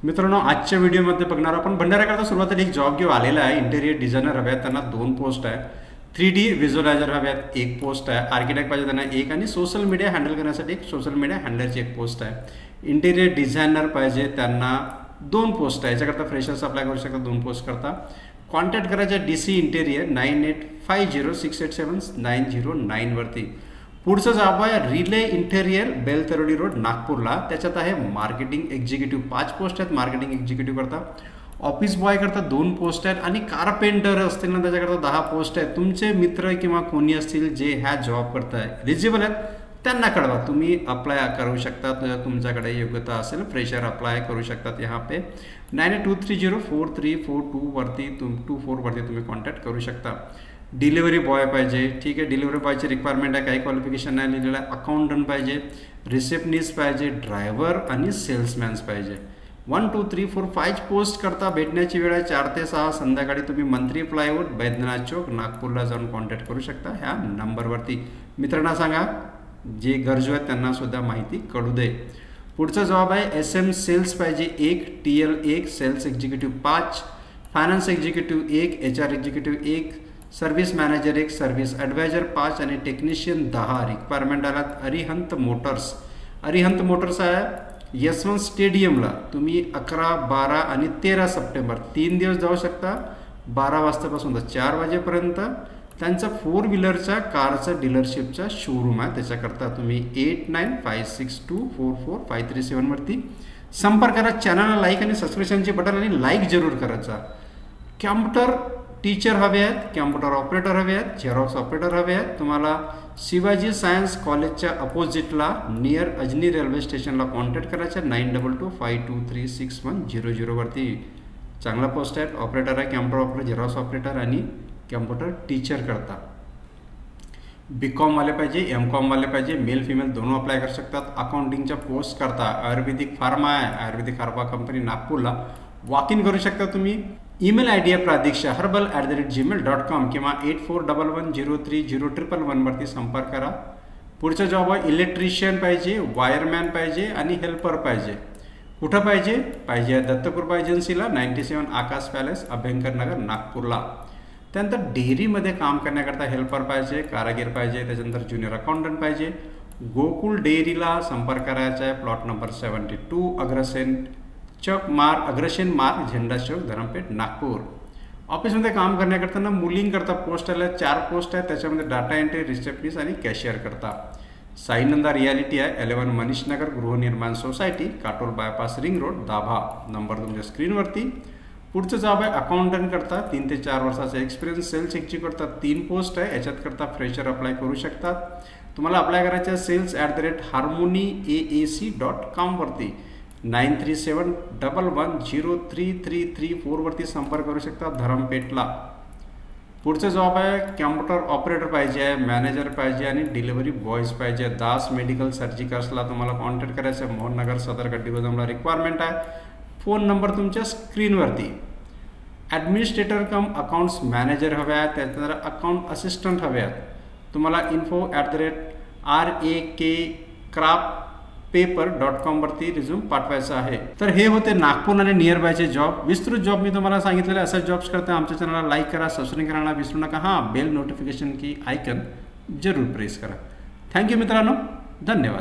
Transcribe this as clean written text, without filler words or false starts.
मित्रांनो, आजच्या व्हिडिओमध्ये बघणार आपण भंडाऱ्याकरता सुरुवातीला एक जॉब घेऊन आलेला आहे. इंटेरियर डिझायनर हवे आहेत त्यांना 2 पोस्ट आहे. 3D व्हिज्युअलायझर हवे आहेत 1 पोस्ट आहे. आर्किटेक्ट पाहिजे त्यांना 1 आणि सोशल मीडिया हँडल करण्यासाठी एक सोशल मीडिया हँडलरची 1 पोस्ट आहे. इंटेरियर डिझायनर पाहिजे त्यांना 2 पोस्ट आहे. याच्याकरता फ्रेशर्स अप्लाय करू शकता 2 पोस्ट करता. कॉन्टॅक्ट करायचा DC इंटेरियर 9850679009 वरती. पुढचं जॉब आहे रिले इंटेरियर बेलतरोडी रोड नागपूरला. त्याच्यात आहे मार्केटिंग एक्झिक्युटिव्ह 5 पोस्ट आहेत. मार्केटिंग एक्झिक्युटिव्ह करता. ऑफिस बॉय करता 2 पोस्ट आहेत आणि कारपेंटर असतील ना त्याच्याकरता 10 पोस्ट आहेत. तुमचे मित्र किंवा कोणी असतील जे ह्या जॉब करताय एलिजिबल आहेत त्यांना कळवा. तुम्ही अप्लाय करू शकता तुमच्याकडे योग्यता असेल. फ्रेशर अप्लाय करू शकतात. यहाँ पे 9823043442 वरती 24 वरती तुम्ही कॉन्टॅक्ट करू शकता. डिलिव्हरी बॉय पाहिजे. ठीक आहे, डिलिव्हरी बॉयची रिक्वायरमेंट आहे. काही क्वालिफिकेशन नाही लिहिलेलं आहे. अकाउंटंट पाहिजे, रिसेप्शनिस्ट पाहिजे, ड्रायव्हर आणि सेल्समॅन्स पाहिजे. 1 2 3 4 5 पोस्ट करता. भेटण्याची वेळ आहे 4 ते 6 संध्याकाळी. तुम्ही मंत्री प्लायवूड बैद्यनाथ चौक नागपूरला जाऊन कॉन्टॅक्ट करू शकता ह्या नंबरवरती. मित्रांना सांगा जे गरजू आहेत त्यांना सुद्धा माहिती कळू दे. पुढचा जॉब आहे SM सेल्स पाहिजे 1, TL 1, sales executive 5, finance executive 1, HR executive 1, service manager 1, service advisor 5 आणि टेक्निशियन 10. रिक्वायरमेंट आलात अरिहंत मोटर्स. अरिहंत मोटर्स आहे यशवंत स्टेडियमला. तुम्ही 11, 12 आणि 13 सप्टेंबर 3 दिवस जाऊ शकता. 12 वाजतापासून तर 4 वाजेपर्यंत. त्यांचा 4 व्हीलरच्या कारचं डीलरशिपचा शोरूम आहे. त्याच्याकरता तुम्ही 8956244537 वरती संपर्क करा. चॅनलला लाईक आणि सबस्क्रिप्शनचे बटन आणि लाईक जरूर करायचा. कॅम्प्युटर टीचर हवे आहेत, कॅम्प्युटर ऑपरेटर हवे आहेत, झेरॉक्स ऑपरेटर हवे आहेत. तुम्हाला शिवाजी सायन्स कॉलेजच्या अपोजिटला नियर अजनी रेल्वे स्टेशनला कॉन्टॅक्ट करायचा. 9225236100 वरती. चांगला पोस्ट आहेत. ऑपरेटर आहे, कॅम्प्युटर ऑपरेटर, झेरॉक्स ऑपरेटर आणि कॅम्प्युटर टीचर करता. BCom वाले पाहिजे, MCom वाले पाहिजे. मेल फिमेल दोनों अप्लाय करू शकतात. अकाउंटिंगच्या पोस्ट करता. आयुर्वेदिक फार्मा आहे, आयुर्वेदिक फार्मा कंपनी नागपूरला. वॉक इन करू शकता तुम्ही. ईमेल ID आहे pradiksha@gmail.com किंवा 8411030111 वरती संपर्क करा. पुढचा जॉब आहे इलेक्ट्रिशियन पाहिजे, वायरमॅन पाहिजे आणि हेल्पर पाहिजे. कुठं पाहिजे दत्तकृपा एजन्सीला 97 आकाश पॅलेस अभ्यंकर नगर नागपूरला. त्यानंतर डेअरीमध्ये काम करण्याकरता हेल्पर पाहिजे, कारागीर पाहिजे. त्याच्यानंतर ज्युनियर अकाउंटंट पाहिजे. गोकुल डेअरीला संपर्क करायचा आहे. प्लॉट नंबर 72 अग्रसेन मार्ग झेंडा चौक धरमपेठ नागपूर. ऑफिसमध्ये काम करण्याकरता मुलींकरता पोस्ट आल्या 4 पोस्ट आहेत. त्याच्यामध्ये डाटा एंट्री, रिसेप्शनिस्ट आणि कॅशियर करता. साईनंदा रियालिटी आहे 11 मनीष नगर गृहनिर्माण society Katol bypass ring road Dabha. Number तुमच्या स्क्रीनवरती. पुढचं जॉब आहे अकाउंटंट करता 3 ते 4 वर्षाचा एक्सपिरियन्स. सेल्स एक्झिक्युटिव्ह करता 3 पोस्ट आहे. याच्यात करता फ्रेशर अप्लाय करू शकतात. तुम्हाला अप्लाय करायचं आहे sales@harmonyaac.com वरती. 9371103334 वरती संपर्क करू शकता धरमपेठला. पुढचं जॉब आहे कॅम्प्युटर ऑपरेटर पाहिजे आहे, मॅनेजर पाहिजे आणि डिलिव्हरी बॉयज पाहिजे. दास मेडिकल सर्जिकल्सला तुम्हाला कॉन्टॅक्ट करायचं आहे. मोहननगर सदर गड्डी गोदामला रिक्वायरमेंट आहे. फोन नंबर तुमच्या स्क्रीनवरती. ॲडमिनिस्ट्रेटर कम अकाउंट्स मॅनेजर हवे आहेत. त्यानंतर अकाउंट असिस्टंट हवे आहेत. तुम्हाला info@rakcraftpaper.com वरती रिझ्यूम पाठवायचा आहे. तर हे होते नागपूर आणि नियर बायचे जॉब. विस्तृत जॉब मी तुम्हाला सांगितलेले. असे जॉब्स करता आमच्या चॅनलला लाईक करा, सबस्क्राईब करायला विसरू नका. हां, बेल नोटिफिकेशन की आयकन जरूर प्रेस करा. थँक्यू मित्रांनो, धन्यवाद.